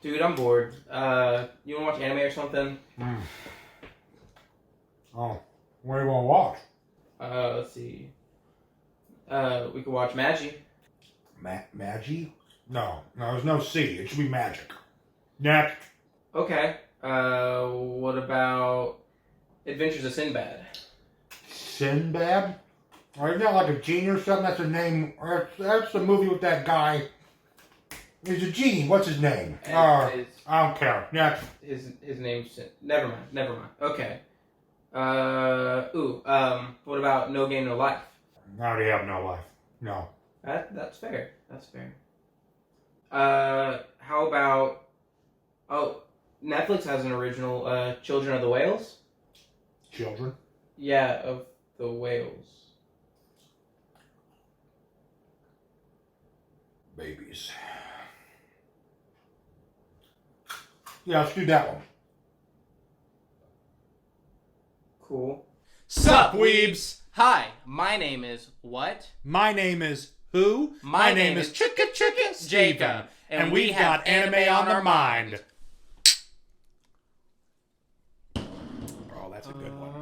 Dude, I'm bored. You wanna watch anime or something? Oh, what do you want to watch? Let's see. We could watch Magi. Magi? No, there's no C. It should be magic. Next. Okay. What about Adventures of Sinbad? Sinbad? Oh, isn't that like a genie or something? That's a name. That's the movie with that guy. He's a genie. What's his name? I don't care. Next. His name's Never mind. Okay. What about No Game No Life? I already have no life. No. That's fair. How about Netflix has an original, Children of the Whales? Children? Yeah, of the whales. Babies. Yeah, let's do that one. Cool. Sup, weebs? Hi, my name is what? My name is who? My name is Chicka Jacob, and we've got anime on our mind. Oh, that's a good one.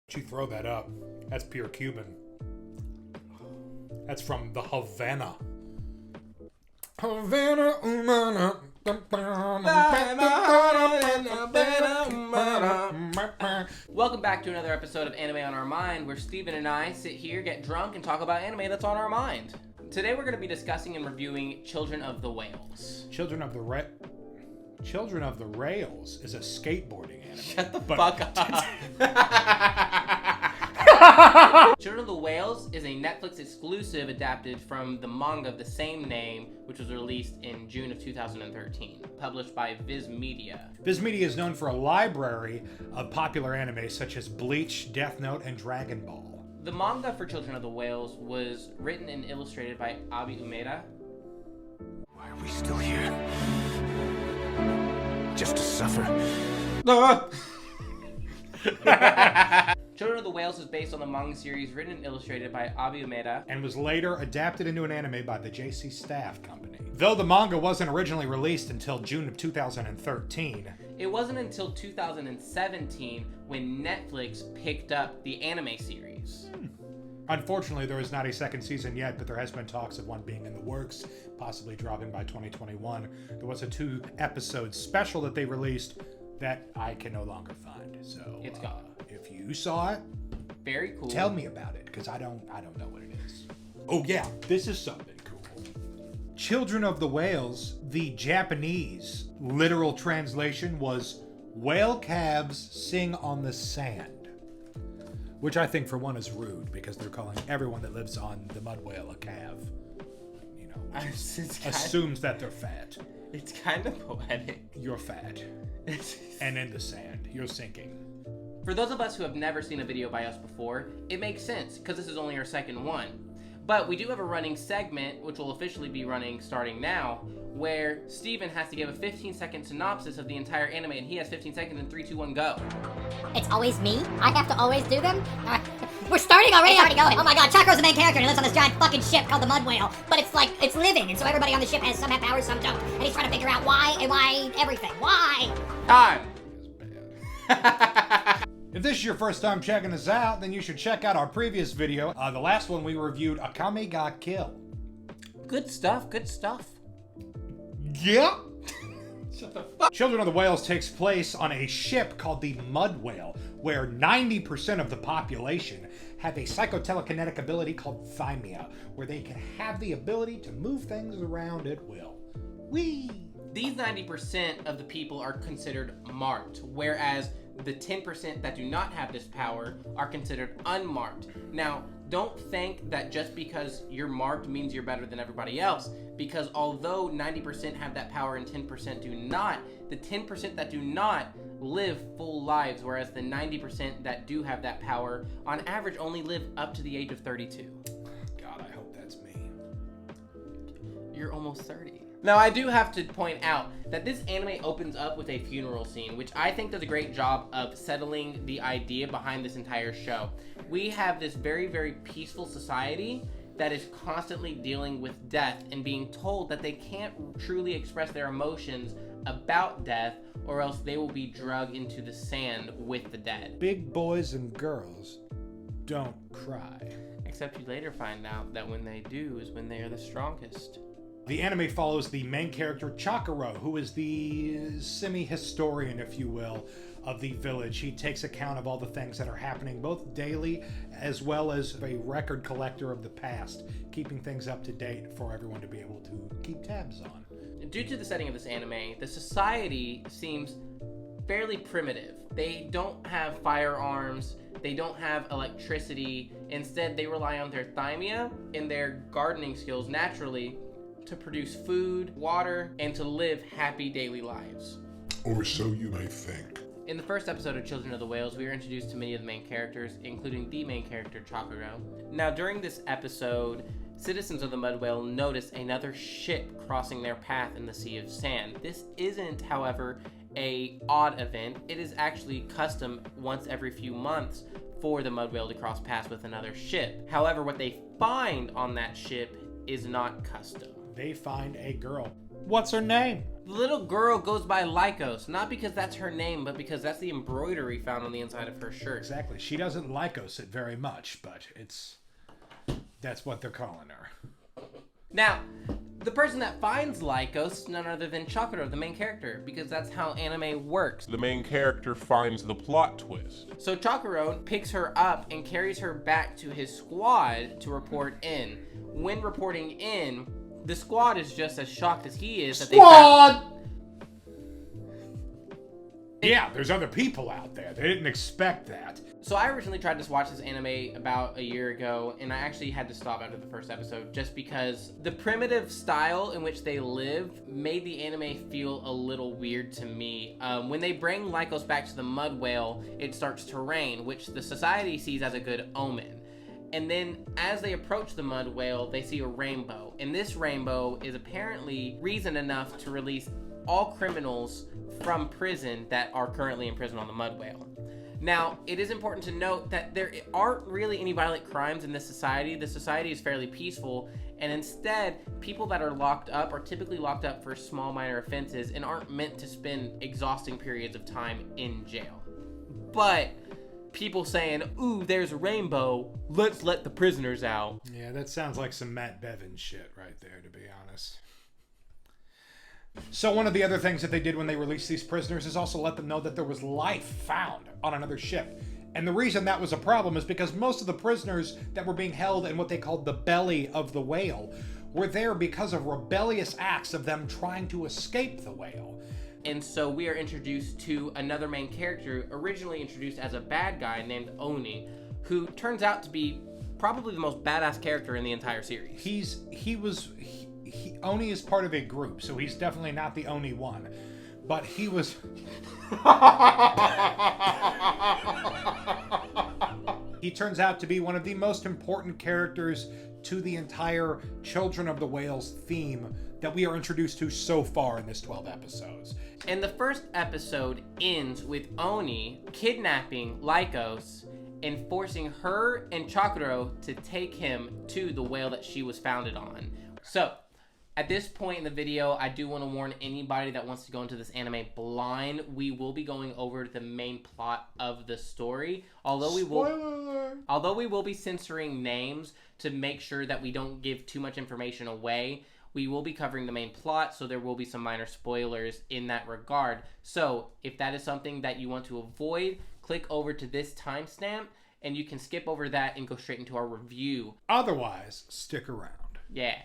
Don't you throw that up. That's pure Cuban. That's from the Havana. Havana, umana. Welcome back to another episode of Anime on Our Mind, where Steven and I sit here, get drunk, and talk about anime that's on our mind. Today we're going to be discussing and reviewing Children of the Whales. Children of the Rails is a skateboarding anime. Shut the fuck up. Children of the Whales is a Netflix exclusive adapted from the manga of the same name, which was released in June of 2013, published by Viz Media. Viz Media is known for a library of popular anime such as Bleach, Death Note, and Dragon Ball. The manga for Children of the Whales was written and illustrated by Abi Umeda. Why are we still here? Just to suffer? Children of the Whales is based on the manga series written and illustrated by Abi Umeda. And was later adapted into an anime by the JC Staff Company. Though the manga wasn't originally released until June of 2013. It wasn't until 2017 when Netflix picked up the anime series. Unfortunately, there is not a second season yet, but there has been talks of one being in the works, possibly dropping by 2021. There was a 2-episode special that they released that I can no longer find. So it's gone. If you saw it, very cool. Tell me about it, because I don't know what it is. Oh yeah, this is something cool. Children of the Whales, the Japanese literal translation was whale calves sing on the sand. Which I think for one is rude, because they're calling everyone that lives on the mud whale a calf. You know, assumes that they're fat. It's kind of poetic. You're fat. And in the sand, you're sinking. For those of us who have never seen a video by us before, it makes sense, because this is only our second one. But we do have a running segment, which will officially be running starting now, where Steven has to give a 15-second synopsis of the entire anime, and he has 15 seconds in 3, 2, 1, go. It's always me? I have to always do them? We're starting already? It's already going. Oh my god, Chaco's the main character, and he lives on this giant fucking ship called the Mud Whale. But it's like, it's living, and so everybody on the ship has some have powers, some don't. And he's trying to figure out why and why everything. Why? Time! If this is your first time checking us out, then you should check out our previous video. The last one we reviewed, Akame ga Kill. Good stuff. Yeah. Shut the fuck. Children of the Whales takes place on a ship called the Mud Whale, where 90% of the population have a psychotelekinetic ability called thymia, where they can have the ability to move things around at will. Whee! These 90% of the people are considered marked, whereas the 10% that do not have this power are considered unmarked. Now, don't think that just because you're marked means you're better than everybody else, because although 90% have that power and 10% do not, the 10% that do not live full lives, whereas the 90% that do have that power, on average, only live up to the age of 32. God, I hope that's me. You're almost 30. Now, I do have to point out that this anime opens up with a funeral scene, which I think does a great job of settling the idea behind this entire show. We have this very, very peaceful society, that is constantly dealing with death and being told that they can't truly express their emotions about death, or else they will be dragged into the sand with the dead. Big boys and girls don't cry. Except you later find out that when they do is when they are the strongest. The anime follows the main character Chakuro, who is the semi-historian, if you will, of the village. He takes account of all the things that are happening, both daily as well as a record collector of the past, keeping things up to date for everyone to be able to keep tabs on. Due to the setting of this anime, the society seems fairly primitive. They don't have firearms, they don't have electricity. Instead, they rely on their thymia and their gardening skills naturally to produce food, water, and to live happy daily lives. Or so you may think. In the first episode of Children of the Whales, we are introduced to many of the main characters, including the main character, Chakuro. Now, during this episode, citizens of the Mud Whale notice another ship crossing their path in the Sea of Sand. This isn't, however, a odd event. It is actually custom once every few months for the Mud Whale to cross paths with another ship. However, what they find on that ship is not custom. They find a girl. What's her name? The little girl goes by Lycos, not because that's her name, but because that's the embroidery found on the inside of her shirt. Exactly. She doesn't Lycos it very much, but that's what they're calling her. Now, the person that finds Lycos is none other than Chakuro, the main character, because that's how anime works. The main character finds the plot twist. So Chakuro picks her up and carries her back to his squad to report in. When reporting in, the squad is just as shocked as he is that they found... Yeah, there's other people out there. They didn't expect that. So I originally tried to watch this anime about a year ago, and I actually had to stop after the first episode just because the primitive style in which they live made the anime feel a little weird to me. When they bring Lycos back to the Mud Whale, it starts to rain, which the society sees as a good omen. And then as they approach the Mud Whale, they see a rainbow. And this rainbow is apparently reason enough to release all criminals from prison that are currently in prison on the Mud Whale. Now, it is important to note that there aren't really any violent crimes in this society. The society is fairly peaceful, and instead, people that are locked up are typically locked up for small minor offenses and aren't meant to spend exhausting periods of time in jail. But people saying, ooh, there's a rainbow, let's let the prisoners out. Yeah, that sounds like some Matt Bevin shit right there, to be honest. So one of the other things that they did when they released these prisoners is also let them know that there was life found on another ship. And the reason that was a problem is because most of the prisoners that were being held in what they called the belly of the whale were there because of rebellious acts of them trying to escape the whale. And so we are introduced to another main character, originally introduced as a bad guy named Oni, who turns out to be probably the most badass character in the entire series. Oni is part of a group, so he's definitely not the only one. But he was... He turns out to be one of the most important characters to the entire Children of the Whales theme that we are introduced to so far in this 12 episodes. And the first episode ends with Oni kidnapping Lycos and forcing her and Chakuro to take him to the whale that she was founded on. So, at this point in the video, I do want to warn anybody that wants to go into this anime blind. We will be going over the main plot of the story. Although we will be censoring names to make sure that we don't give too much information away, we will be covering the main plot, so there will be some minor spoilers in that regard. So, if that is something that you want to avoid, click over to this timestamp, and you can skip over that and go straight into our review. Otherwise, stick around. Yeah.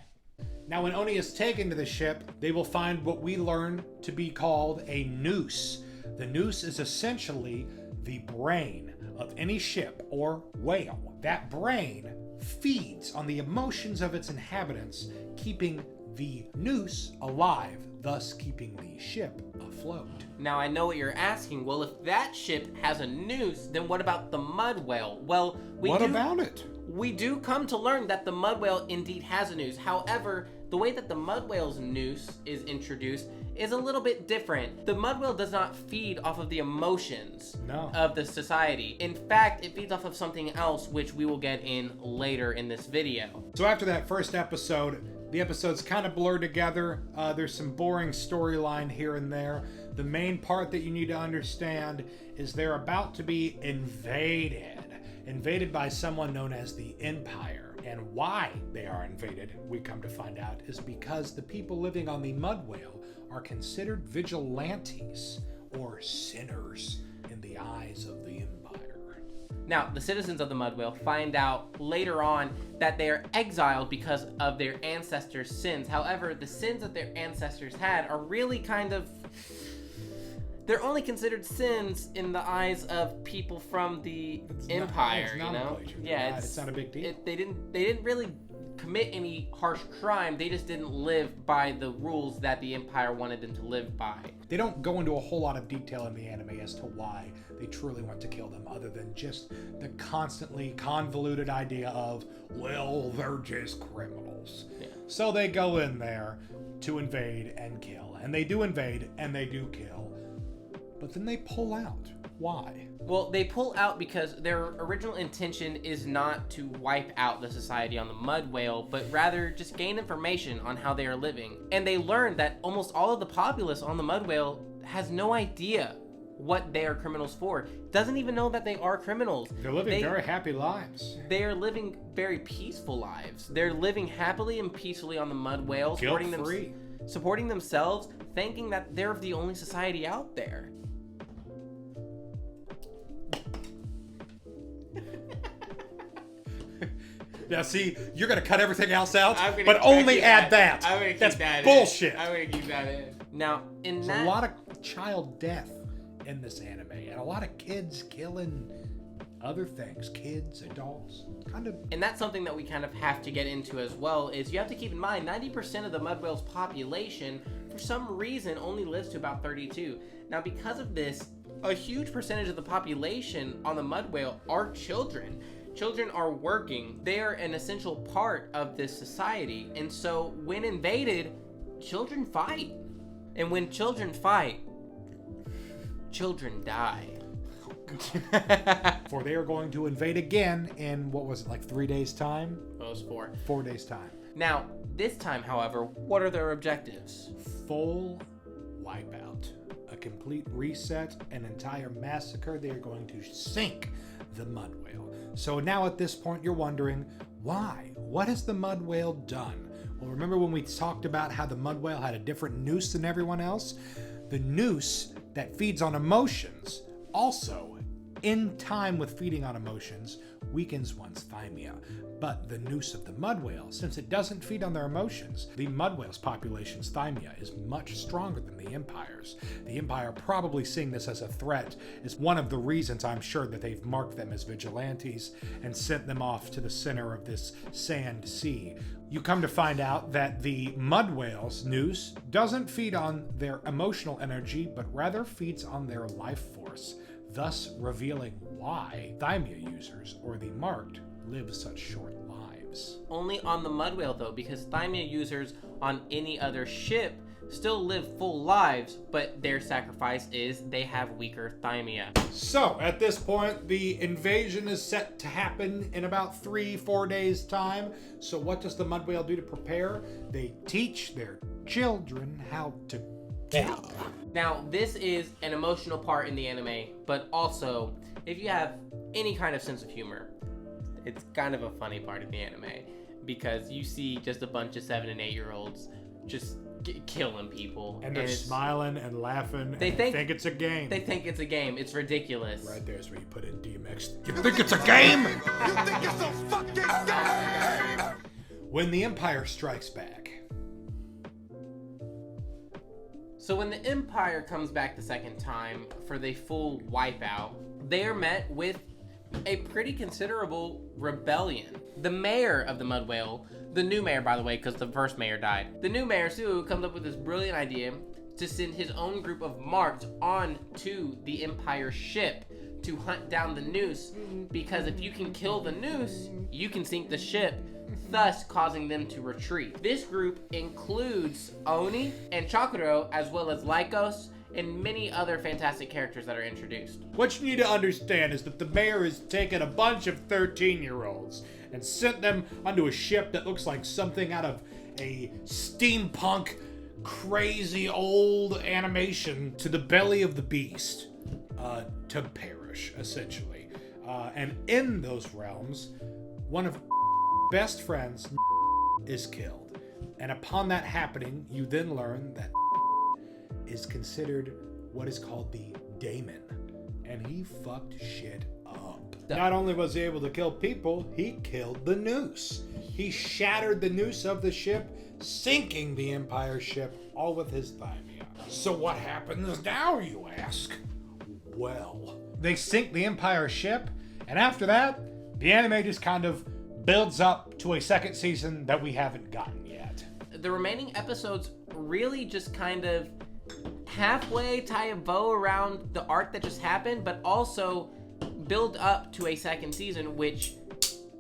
Now, when Oni is taken to the ship, they will find what we learn to be called a noose. The noose is essentially the brain of any ship or whale. That brain feeds on the emotions of its inhabitants, keeping the noose alive, thus keeping the ship afloat. Now I know what you're asking. Well, if that ship has a noose, then what about the mud whale? Well, What about it? We do come to learn that the mud whale indeed has a noose. However, the way that the mud whale's noose is introduced is a little bit different. The mud whale does not feed off of the emotions of the society. In fact, it feeds off of something else, which we will get in later in this video. So after that first episode, the episodes kind of blur together. There's some boring storyline here and there. The main part that you need to understand is they're about to be invaded by someone known as the Empire. And why they are invaded, we come to find out, is because the people living on the mud whale are considered vigilantes or sinners in the eyes of the Empire. Now, the citizens of the mud whale find out later on that they are exiled because of their ancestors' sins. However, the sins that their ancestors had are really kind of... They're only considered sins in the eyes of people from the Empire, you know? Yeah, it's not a big deal. They didn't really commit any harsh crime. They just didn't live by the rules that the Empire wanted them to live by. They don't go into a whole lot of detail in the anime as to why they truly want to kill them, other than just the constantly convoluted idea of, well, they're just criminals. Yeah. So they go in there to invade and kill. And they do invade and they do kill. But then they pull out. Why? Well, they pull out because their original intention is not to wipe out the society on the mud whale, but rather just gain information on how they are living. And they learn that almost all of the populace on the mud whale has no idea what they are criminals for. Doesn't even know that they are criminals. They're living very happy lives. They are living very peaceful lives. They're living happily and peacefully on the mud whale, supporting themselves, thinking that they're the only society out there. Now, see, you're going to cut everything else out, but only add that. I'm going to keep that bullshit. I'm going to keep that in. Now, There's a lot of child death in this anime, and a lot of kids killing other things, kids, adults, kind of. And that's something that we kind of have to get into as well, is you have to keep in mind, 90% of the mud whale's population, for some reason, only lives to about 32. Now, because of this, a huge percentage of the population on the mud whale are children. Children are working. They are an essential part of this society. And so when invaded, children fight. And when children fight, children die. For they are going to invade again in, what was it, like 3 days' time? Well, it was 4. 4 days' time. Now, this time, however, what are their objectives? Full wipeout. A complete reset, an entire massacre. They are going to sink the mud whale. So now at this point you're wondering, why? What has the mud whale done? Well, remember when we talked about how the mud whale had a different noose than everyone else? The noose that feeds on emotions also, in time with feeding on emotions, weakens one's thymia. But the noose of the mud whale, since it doesn't feed on their emotions, the mud whale's population's thymia is much stronger than the Empire's. The Empire, probably seeing this as a threat, is one of the reasons I'm sure that they've marked them as vigilantes and sent them off to the center of this sand sea. You come to find out that the mud whale's noose doesn't feed on their emotional energy, but rather feeds on their life force, thus revealing why thymia users, or the marked, live such short lives. Only on the mud whale though, because thymia users on any other ship still live full lives, but their sacrifice is they have weaker thymia. So at this point, the invasion is set to happen in about 3-4 days time. So what does the mud whale do to prepare? They teach their children how to kill. Now, this is an emotional part in the anime, but also, if you have any kind of sense of humor, it's kind of a funny part of the anime, because you see just a bunch of 7 and 8 year olds just killing people. And they're smiling and laughing. They think it's a game. They think it's a game. It's ridiculous. Right there's where you put in DMX. You think it's a game? You think it's a fucking game? When the Empire strikes back. So when the Empire comes back the second time for the full wipeout, they are met with a pretty considerable rebellion. The mayor of the Mud Whale, the new mayor, by the way, because the first mayor died. The new mayor, Sue, comes up with this brilliant idea to send his own group of marks on to the Empire ship to hunt down the noose, because if you can kill the noose, you can sink the ship, thus causing them to retreat. This group includes Oni and Chakuro, as well as Lycos, and many other fantastic characters that are introduced. What you need to understand is that the mayor has taken a bunch of 13-year-olds and sent them onto a ship that looks like something out of a steampunk, crazy old animation to the belly of the beast, to perish, essentially. And in those realms, one of best friends is killed. And upon that happening, you then learn that is considered what is called the daemon. And he fucked shit up. Not only was he able to kill people, he killed the noose. He shattered the noose of the ship, sinking the Empire ship, all with his thymia. So what happens now, you ask? Well, they sink the Empire ship, and after that, the anime just kind of builds up to a second season that we haven't gotten yet. The remaining episodes really just kind of halfway tie a bow around the arc that just happened, but also build up to a second season, which,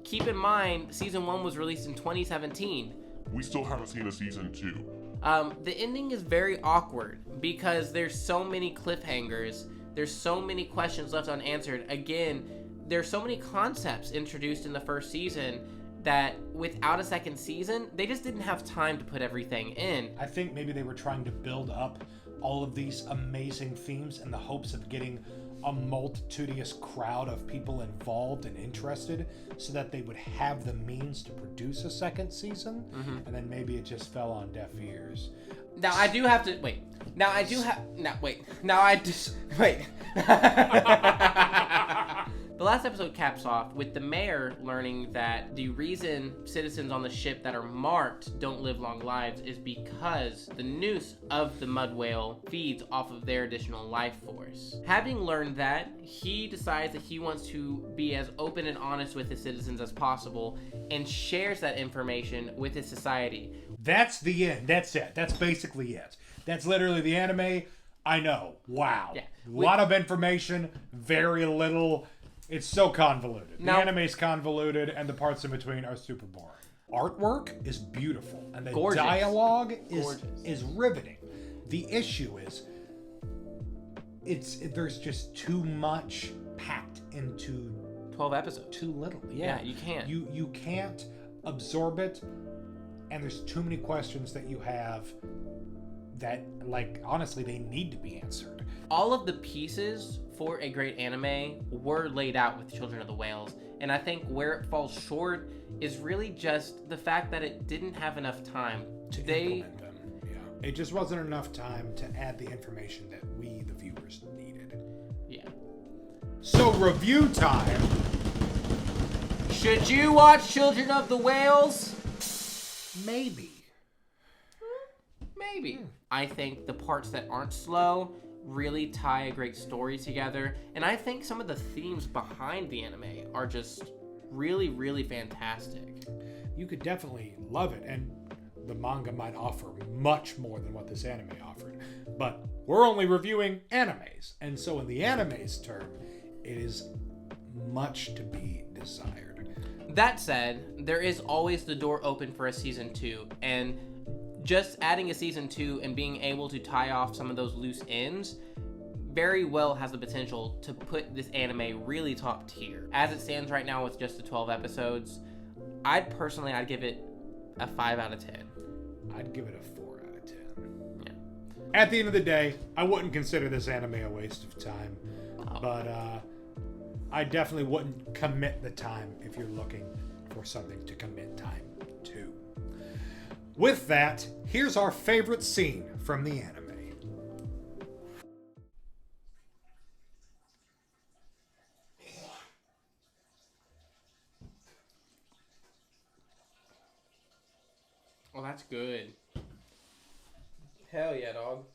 keep in mind, season 1 was released in 2017. We still haven't seen a season 2. The ending is very awkward because there's so many cliffhangers, there's so many questions left unanswered. Again, there's so many concepts introduced in the first season that without a second season, they just didn't have time to put everything in. I think maybe they were trying to build up all of these amazing themes in the hopes of getting a multitudinous crowd of people involved and interested so that they would have the means to produce a second season, and then maybe it just fell on deaf ears. Now I do have to wait. Now I do have now wait. Now I just wait. The last episode caps off with the mayor learning that the reason citizens on the ship that are marked don't live long lives is because the noose of the Mud Whale feeds off of their additional life force. Having learned that, he decides that he wants to be as open and honest with his citizens as possible and shares that information with his society. That's the end. That's it. That's basically it. That's literally the anime. I know. Wow. Yeah. A lot of information, very little. It's so convoluted. The anime's convoluted, and the parts in between are super boring. Artwork is beautiful, and the Gorgeous. dialogue is riveting. The issue is, there's just too much packed into 12 episodes. too little. Yeah, you can't. You can't absorb it, and there's too many questions that you have that, like, honestly, they need to be answered. All of the pieces for a great anime were laid out with Children of the Whales, and I think where it falls short is really just the fact that it didn't have enough time To implement them. Yeah. It just wasn't enough time to add the information that we, the viewers, needed. Yeah. So, review time. Should you watch Children of the Whales? Maybe. Maybe. I think the parts that aren't slow really tie a great story together, and I think some of the themes behind the anime are just really, really fantastic. You could definitely love it, and the manga might offer much more than what this anime offered. But we're only reviewing animes, and so in the anime's term, it is much to be desired. That said, there is always the door open for a season 2, and just adding a season 2 and being able to tie off some of those loose ends very well has the potential to put this anime really top tier. As it stands right now with just the 12 episodes, I'd give it a 5 out of 10. I'd give it a 4 out of 10. Yeah. At the end of the day, I wouldn't consider this anime a waste of time, but I definitely wouldn't commit the time if you're looking for something to commit time to. With that, here's our favorite scene from the anime. Oh, that's good. Hell yeah, dog.